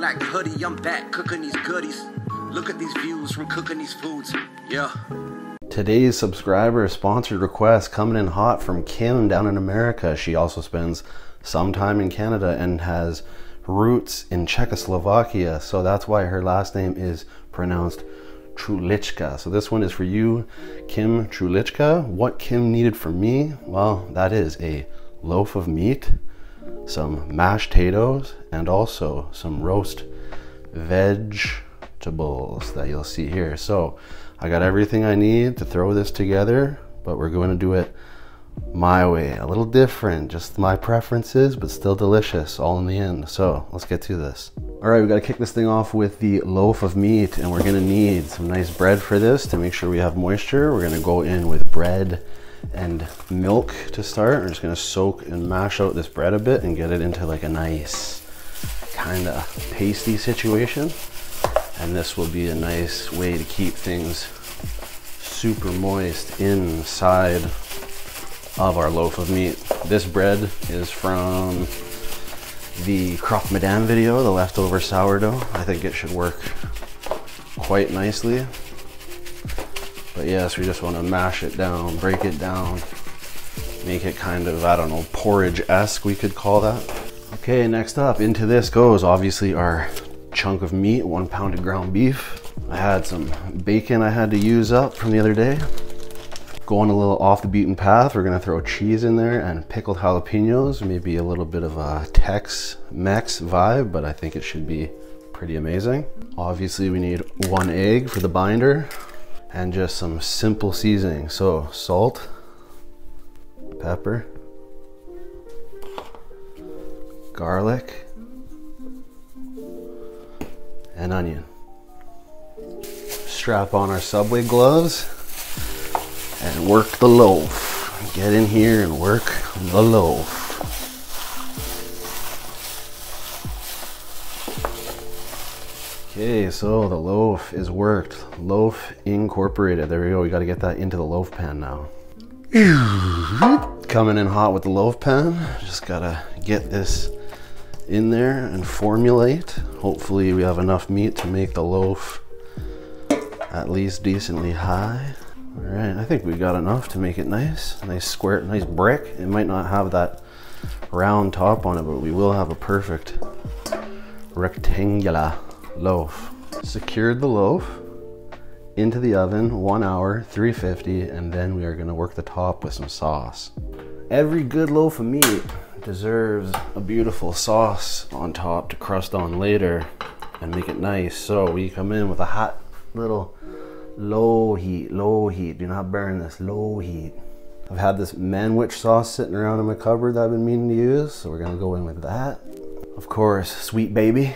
like Hoody, I'm back cooking these goodies. Look at these views from cooking these foods. Yeah. Today's subscriber sponsored request coming in hot from Kim down in America. She also spends some time in Canada and has roots in Czechoslovakia, so that's why her last name is pronounced Trulichka. So this one is for you, Kim Trulichka. What Kim needed from me? Well, that is a loaf of meat, some mashed potatoes, and also some roast vegetables that you'll see here. So I got everything I need to throw this together, but we're going to do it my way, a little different, just my preferences, but still delicious all in the end. So let's get to this. All right, we got to kick this thing off with the loaf of meat, and we're going to need some nice bread for this to make sure we have moisture. We're going to go in with bread and milk to start. We're just going to soak and mash out this bread a bit and get it into like a nice kind of pasty situation. And this will be a nice way to keep things super moist inside of our loaf of meat. This bread is from the croque madame video, the leftover sourdough. I think it should work quite nicely. But yes, we just want to mash it down, break it down, make it kind of, I don't know, porridge-esque, we could call that. Okay, next up, into this goes obviously our chunk of meat, 1 pound of ground beef. I had some bacon I had to use up from the other day. Going a little off the beaten path, we're gonna throw cheese in there and pickled jalapenos, maybe a little bit of a Tex-Mex vibe, but I think it should be pretty amazing. Obviously we need 1 egg for the binder and just some simple seasoning. So salt, pepper, garlic, and onion. Strap on our Subway gloves and work the loaf. Get in here and work the loaf. Okay, so the loaf is worked. Loaf incorporated. There we go. We got to get that into the loaf pan now. Coming in hot with the loaf pan. Just gotta get this in there and formulate. Hopefully we have enough meat to make the loaf at least decently high. All right, I think we got enough to make it nice square, nice brick. It might not have that round top on it, but we will have a perfect rectangular loaf. Secured the loaf into the oven, 1 hour, 350, and then we are gonna work the top with some sauce. Every good loaf of meat deserves a beautiful sauce on top to crust on later and make it nice. So we come in with a hot little low heat, do not burn this, low heat. I've had this manwich sauce sitting around in my cupboard that I've been meaning to use, so we're gonna go in with that. Of course, sweet baby,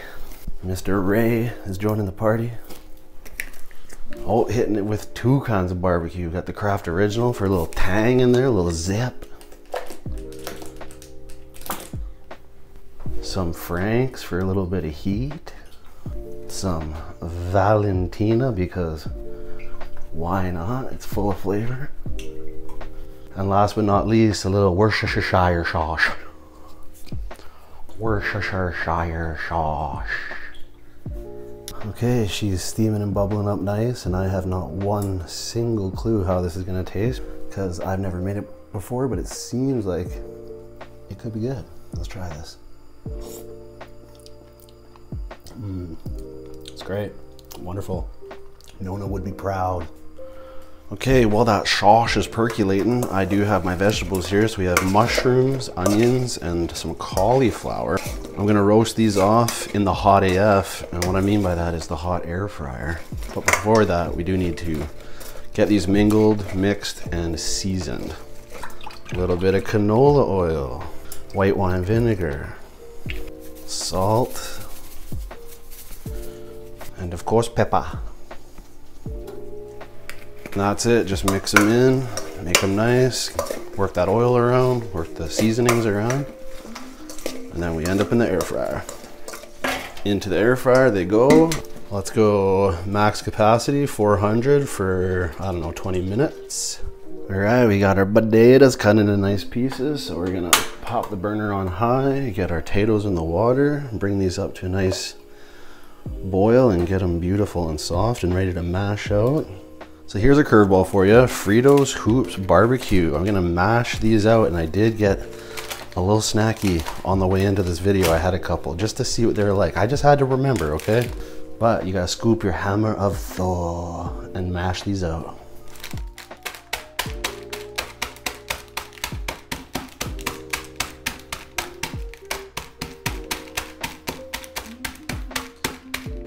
Mr. Ray is joining the party. Oh, hitting it with 2 kinds of barbecue. Got the Kraft Original for a little tang in there, a little zip. Some Frank's for a little bit of heat. Some Valentina because why not? It's full of flavor. And last but not least, a little Worcestershire sauce. Worcestershire sauce. Okay, she's steaming and bubbling up nice, and I have not one single clue how this is gonna taste because I've never made it before, but it seems like it could be good. Let's try this. It's great, wonderful. Nona would be proud. Okay, while that sauce is percolating, I do have my vegetables here. So we have mushrooms, onions, and some cauliflower. I'm gonna roast these off in the hot AF, and what I mean by that is the hot air fryer. But before that, we do need to get these mingled, mixed, and seasoned. A little bit of canola oil, white wine vinegar, salt, and of course pepper. And that's it, just mix them in, make them nice, work that oil around, work the seasonings around, and then we end up in the air fryer. Into the air fryer they go. Let's go max capacity, 400 for, I don't know, 20 minutes. All right, we got our potatoes cut into nice pieces. So we're gonna pop the burner on high, get our potatoes in the water, bring these up to a nice boil and get them beautiful and soft and ready to mash out. So here's a curveball for you. Fritos Hoops Barbecue. I'm gonna mash these out, and I did get a little snacky on the way into this video. I had a couple just to see what they're like. I just had to remember, okay? But you gotta scoop your hammer of Thor and mash these out.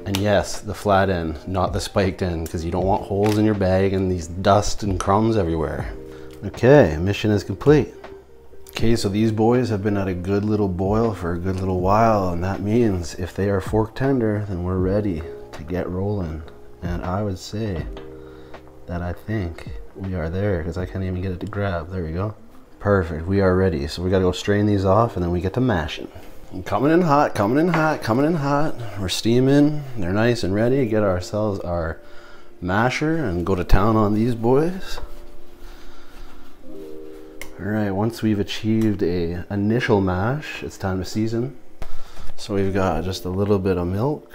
And yes, the flat end, not the spiked end, because you don't want holes in your bag and these dust and crumbs everywhere. Okay, mission is complete. Okay, so these boys have been at a good little boil for a good little while, and that means if they are fork tender, then we're ready to get rolling. And I would say that I think we are there, because I can't even get it to grab. There we go. Perfect, we are ready. So we gotta go strain these off, and then we get to mashing. Coming in hot, coming in hot, coming in hot. We're steaming, they're nice and ready. Get ourselves our masher and go to town on these boys. All right, once we've achieved a initial mash, it's time to season. So we've got just a little bit of milk,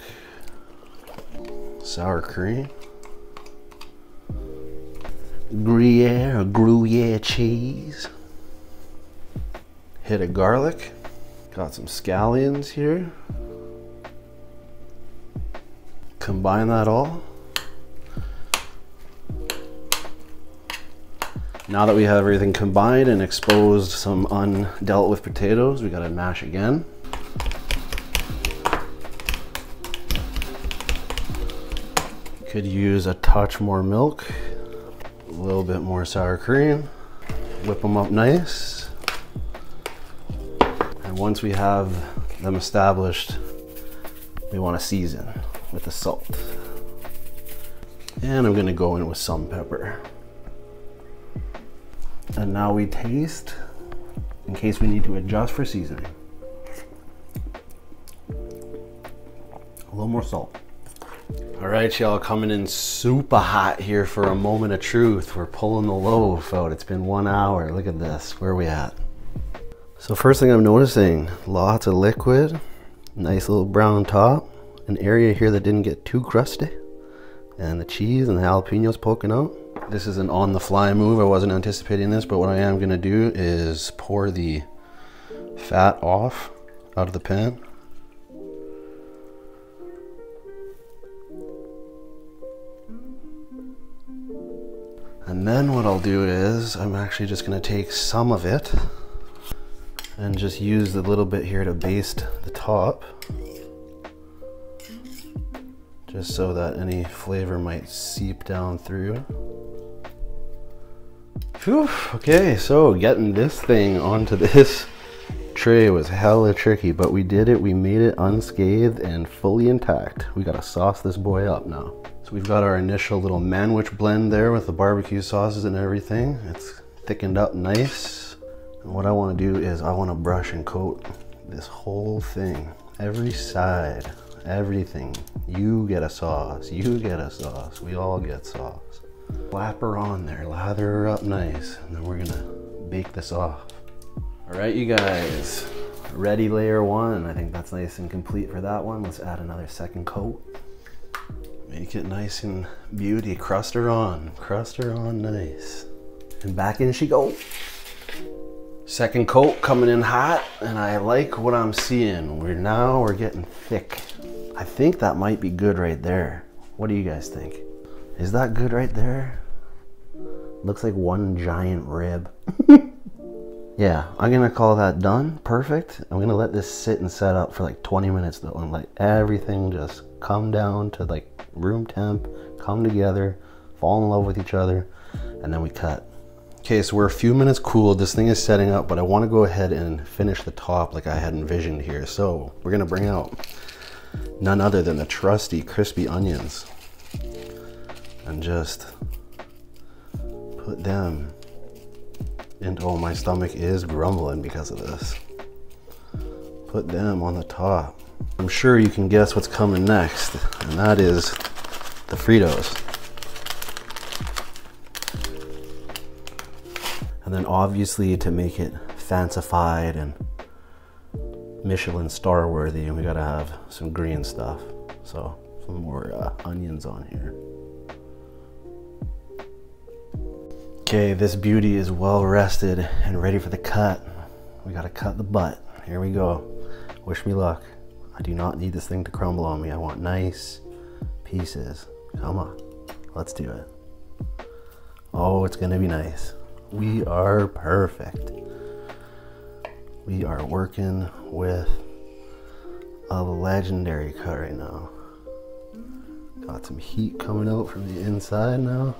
sour cream, Gruyere or Gruyere cheese, hit of garlic. Got some scallions here. Combine that all. Now that we have everything combined and exposed some undealt with potatoes, we gotta mash again. Could use a touch more milk, a little bit more sour cream, whip them up nice. Once we have them established, we want to season with the salt. And I'm going to go in with some pepper. And now we taste in case we need to adjust for seasoning. A little more salt. All right, y'all, coming in super hot here for a moment of truth. We're pulling the loaf out. It's been 1 hour. Look at this. Where are we at? So first thing I'm noticing, lots of liquid, nice little brown top, an area here that didn't get too crusty, and the cheese and the jalapenos poking out. This is an on-the-fly move. I wasn't anticipating this, but what I am gonna do is pour the fat off out of the pan. And then what I'll do is, I'm actually just gonna take some of it and just use the little bit here to baste the top, just so that any flavor might seep down through. Whew. Okay, so getting this thing onto this tray was hella tricky, but we did it. We made it unscathed and fully intact. We gotta sauce this boy up now. So we've got our initial little manwich blend there with the barbecue sauces and everything. It's thickened up nice. And what I want to do is I want to brush and coat this whole thing, every side, everything. You get a sauce, you get a sauce, we all get sauce. Slap her on there, lather her up nice, and then we're gonna bake this off. All right, you guys, ready layer one. I think that's nice and complete for that one. Let's add another second coat. Make it nice and beauty, crust her on nice. And back in she goes. Second coat coming in hot, and I like what I'm seeing. We're getting thick. I think that might be good right there. What do you guys think? Is that good right there? Looks like one giant rib. Yeah, I'm gonna call that done. Perfect. I'm gonna let this sit and set up for like 20 minutes though, and let everything just come down to like room temp, come together, fall in love with each other, and then we cut. Okay, so we're a few minutes cooled. This thing is setting up, but I want to go ahead and finish the top like I had envisioned here. So we're gonna bring out none other than the trusty crispy onions and just put them into, oh, my stomach is grumbling because of this. Put them on the top. I'm sure you can guess what's coming next, and that is the Fritos. And then obviously, to make it fancified and Michelin star worthy, we gotta have some green stuff. so some more onions on here. Okay, this beauty is well rested and ready for the cut. We gotta cut the butt. Here we go. Wish me luck. I do not need this thing to crumble on me. I want nice pieces. Come on, let's do it. Oh, it's gonna be nice. We are perfect. We are working with a legendary cut right now. Got some heat coming out from the inside now.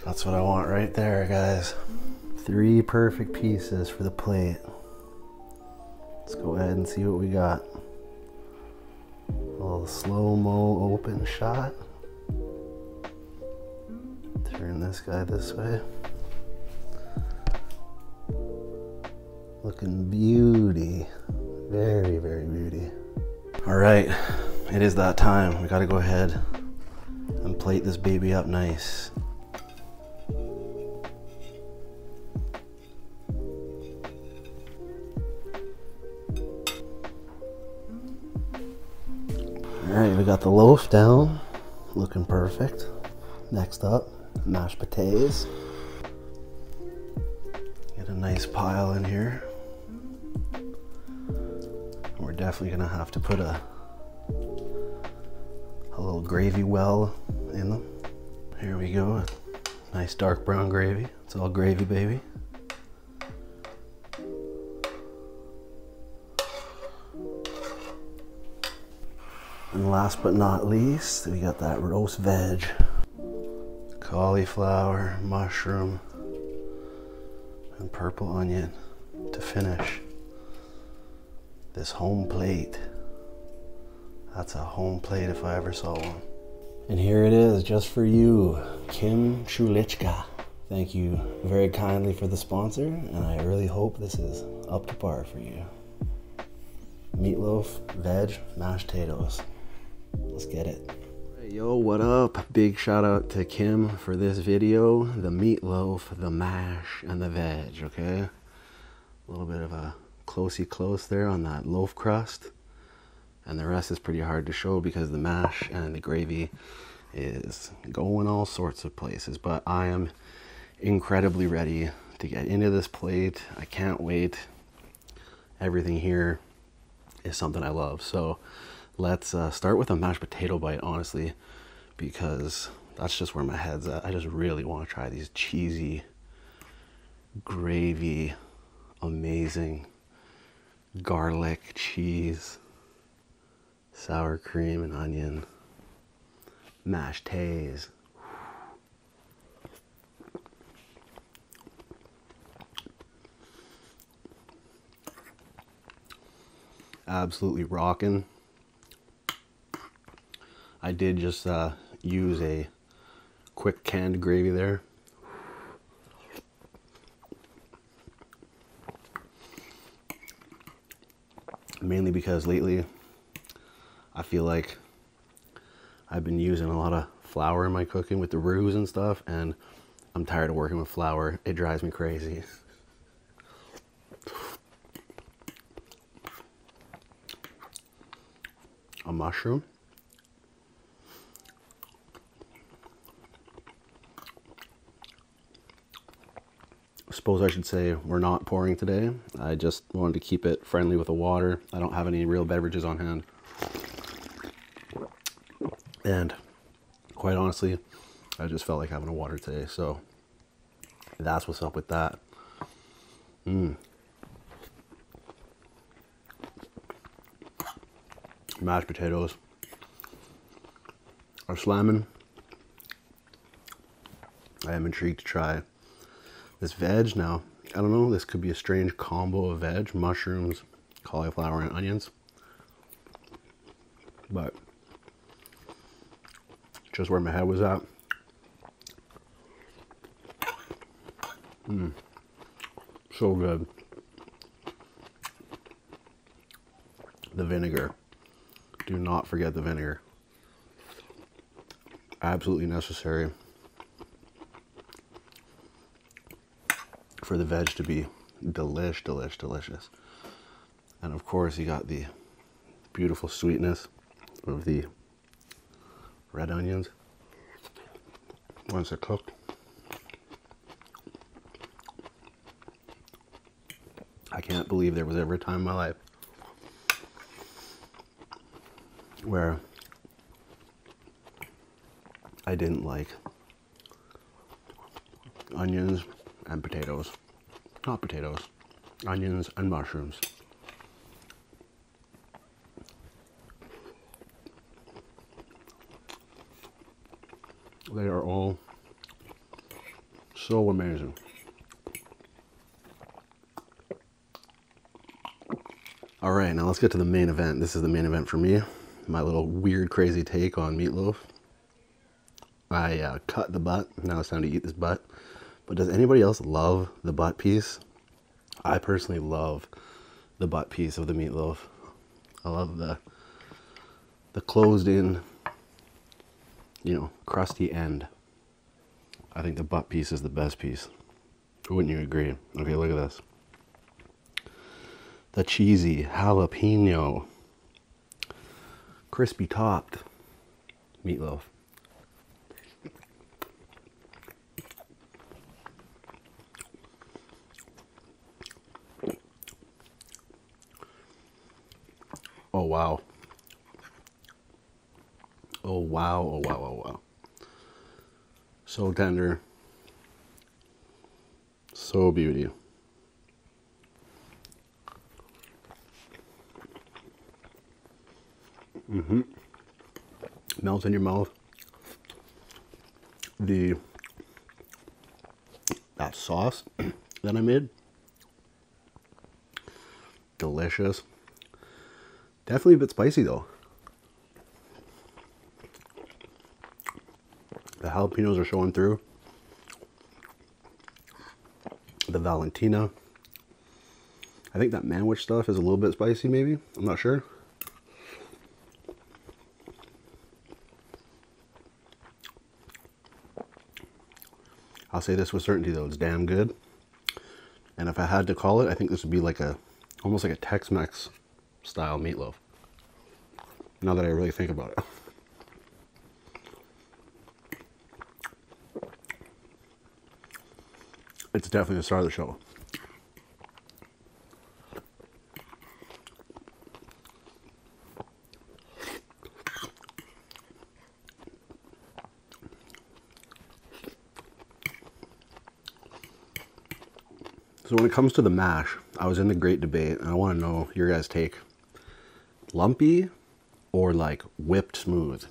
That's what I want right there, guys. 3 perfect pieces for the plate. Let's go ahead and see what we got. A little slow-mo open shot. Turn this guy this way. Looking beauty. Very, very beauty. All right, it is that time. We gotta go ahead and plate this baby up nice. All right, we got the loaf down, looking perfect. Next up, mashed potatoes. Get a nice pile in here. We're definitely gonna have to put a little gravy well in them. Here we go, nice dark brown gravy. It's all gravy, baby. And last but not least, we got that roast veg. Cauliflower, mushroom, and purple onion to finish this home plate. That's a home plate if I ever saw one. And here it is, just for you, Kim Chulichka. Thank you very kindly for the sponsor, and I really hope this is up to par for you. Meatloaf, veg, mashed potatoes. Let's get it. Hey, yo, what up? Big shout out to Kim for this video. The meatloaf, the mash, and the veg, okay? A little bit of a closey close there on that loaf crust. And the rest is pretty hard to show because the mash and the gravy is going all sorts of places. But I am incredibly ready to get into this plate. I can't wait. Everything here is something I love. So let's start with a mashed potato bite, honestly, because that's just where my head's at. I just really want to try these cheesy, gravy, amazing garlic, cheese, sour cream, and onion mashed potatoes. Absolutely rocking. I did just use a quick canned gravy there. Mainly because lately I feel like I've been using a lot of flour in my cooking with the roux and stuff, and I'm tired of working with flour. It drives me crazy. A mushroom. I suppose I should say we're not pouring today. I just wanted to keep it friendly with the water. I don't have any real beverages on hand. And quite honestly, I just felt like having a water today. So that's what's up with that. Mashed potatoes are slamming. I am intrigued to try this veg now. I don't know, this could be a strange combo of veg, mushrooms, cauliflower, and onions. But just where my head was at. So good. The vinegar. Do not forget the vinegar. Absolutely necessary for the veg to be delicious. And of course you got the beautiful sweetness of the red onions once they're cooked. I can't believe there was ever a time in my life where I didn't like onions and potatoes. Not potatoes, onions and mushrooms. They are all so amazing. All right, now let's get to the main event. This is the main event for me. My little weird, crazy take on meatloaf. I cut the butt. Now it's time to eat this butt. But does anybody else love the butt piece? I personally love the butt piece of the meatloaf. I love the closed in, you know, crusty end. I think the butt piece is the best piece. Wouldn't you agree? Okay, look at this. The cheesy jalapeno, crispy topped meatloaf. Oh wow. Oh wow, oh wow, oh wow. So tender. So beauty. Melts in your mouth. That sauce that I made. Delicious. Definitely a bit spicy though. The jalapenos are showing through. The Valentina. I think that manwich stuff is a little bit spicy maybe. I'm not sure. I'll say this with certainty though, it's damn good. And if I had to call it, I think this would be like almost like a Tex-Mex style meatloaf. Now that I really think about it. It's definitely the star of the show. So when it comes to the mash, I was in the great debate, and I want to know your guys' take. Lumpy or like whipped smooth?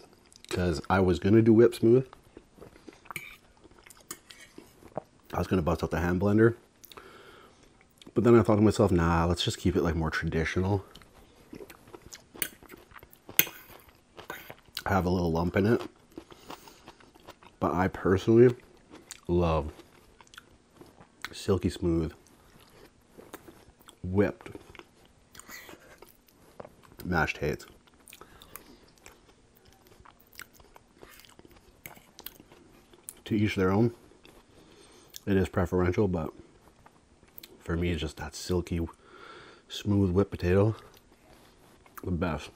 Because I was going to do whipped smooth. I was going to bust out the hand blender. But then I thought to myself, nah, let's just keep it like more traditional. Have a little lump in it. But I personally love silky smooth, whipped mashed potatoes. To each their own. It is preferential, but for me, it's just that silky, smooth whipped potato. The best.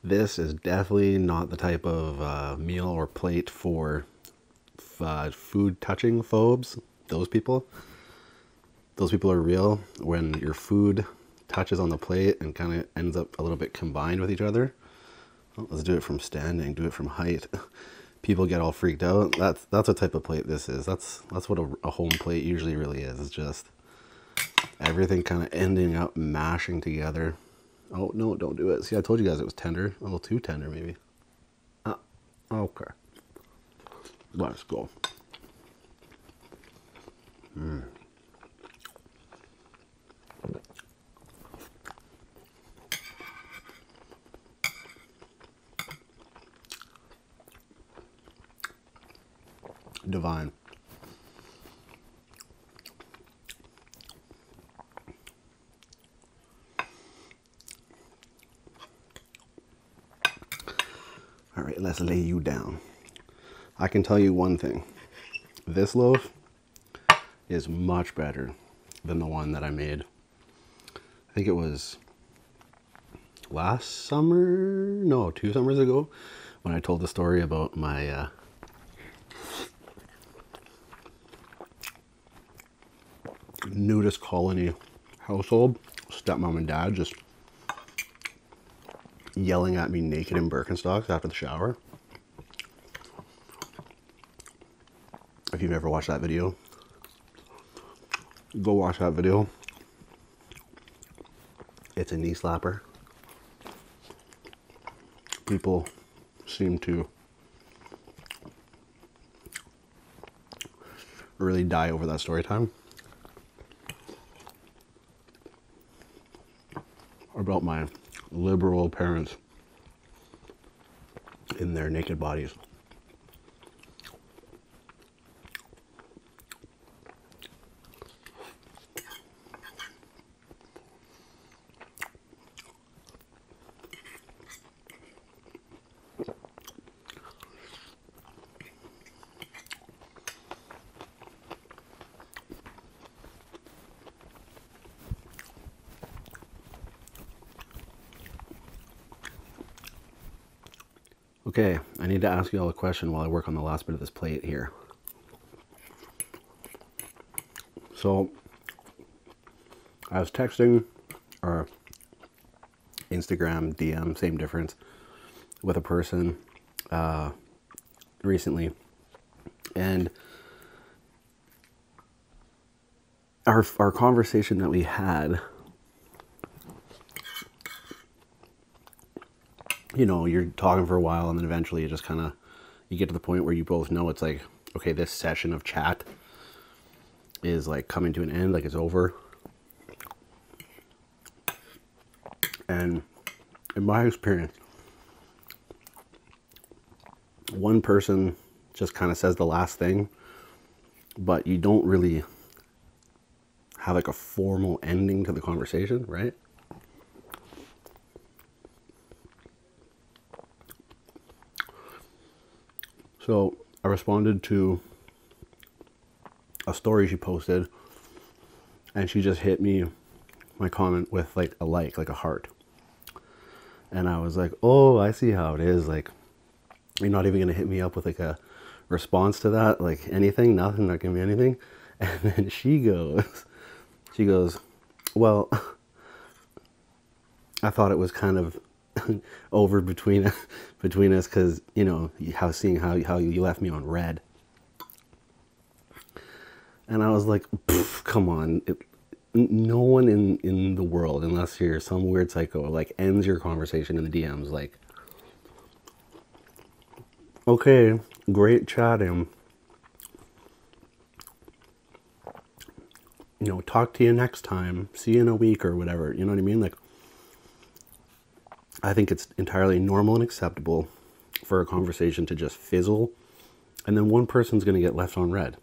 This is definitely not the type of meal or plate for food touching phobes. Those people are real. When your food touches on the plate and kind of ends up a little bit combined with each other. Well, let's do it from standing, do it from height. People get all freaked out. That's what type of plate this is. That's what a home plate usually really is. It's just everything kind of ending up mashing together. Oh, no, don't do it. See, I told you guys it was tender. A little too tender, maybe. Okay. Let's go. Divine. All right, let's lay you down. I can tell you one thing. This loaf is much better than the one that I made. I think it was last summer, no, 2 summers ago, when I told the story about my nudist colony household, stepmom and dad just yelling at me naked in Birkenstocks after the shower. If you've never watched that video, go watch that video. It's a knee slapper. People seem to really die over that story time. About my liberal parents in their naked bodies. Okay, I need to ask you all a question while I work on the last bit of this plate here. So, I was texting, or Instagram, DM, same difference, with a person recently. And our conversation that we had, you know, you're talking for a while and then eventually you just kind of, you get to the point where you both know it's like, okay, this session of chat is like coming to an end, like it's over. And in my experience, one person just kind of says the last thing, but you don't really have like a formal ending to the conversation, right? So I responded to a story she posted, and she just hit me, my comment, with like a heart. And I was like, oh, I see how it is. Like, you're not even gonna hit me up with like a response to that, like anything, nothing, not gonna be anything. And then she goes, well, I thought it was kind of over between us because, you know, how you left me on red. And I was like, come on, no one in the world, unless you're some weird psycho, like ends your conversation in the DMs like, okay, great chatting, you know, talk to you next time, see you in a week or whatever, you know what I mean? Like, I think it's entirely normal and acceptable for a conversation to just fizzle, and then one person's going to get left on red.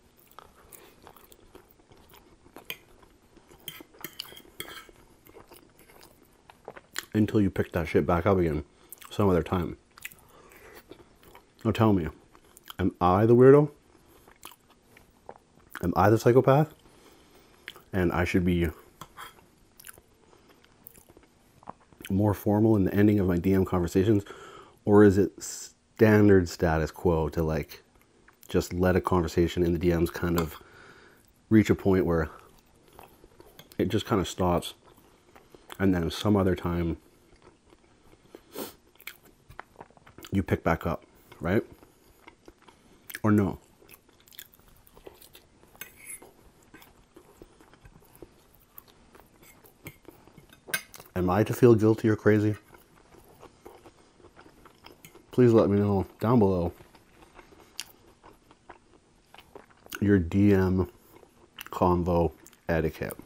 Until you pick that shit back up again some other time. Now tell me, am I the weirdo? Am I the psychopath? And I should be more formal in the ending of my DM conversations? Or is it standard status quo to like just let a conversation in the DMs kind of reach a point where it just kind of stops, and then some other time you pick back up, right? Or no? Am I to feel guilty or crazy? Please let me know down below your DM convo etiquette.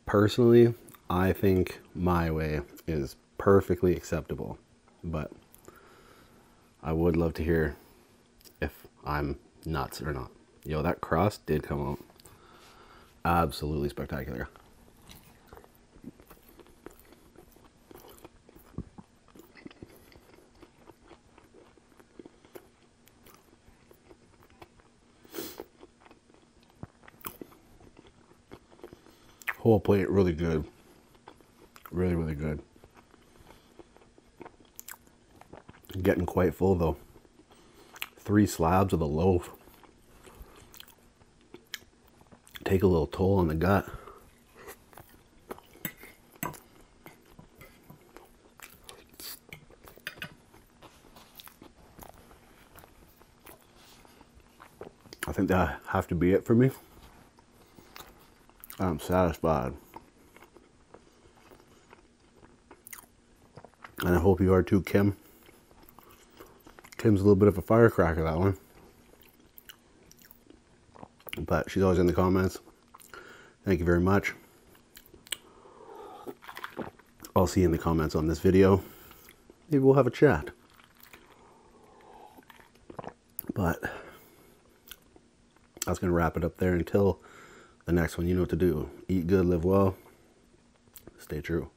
Personally, I think my way is perfectly acceptable, but I would love to hear if I'm nuts or not. Yo, that cross did come out absolutely spectacular. Whole plate, really good. Really, really good. Getting quite full though. 3 slabs of the loaf take a little toll on the gut. I think that have to be it for me. I'm satisfied. And I hope you are too, Kim. Kim's a little bit of a firecracker, that one. But she's always in the comments. Thank you very much. I'll see you in the comments on this video. Maybe we'll have a chat. But I was going to wrap it up there until the next one. You know what to do. Eat good, live well, stay true.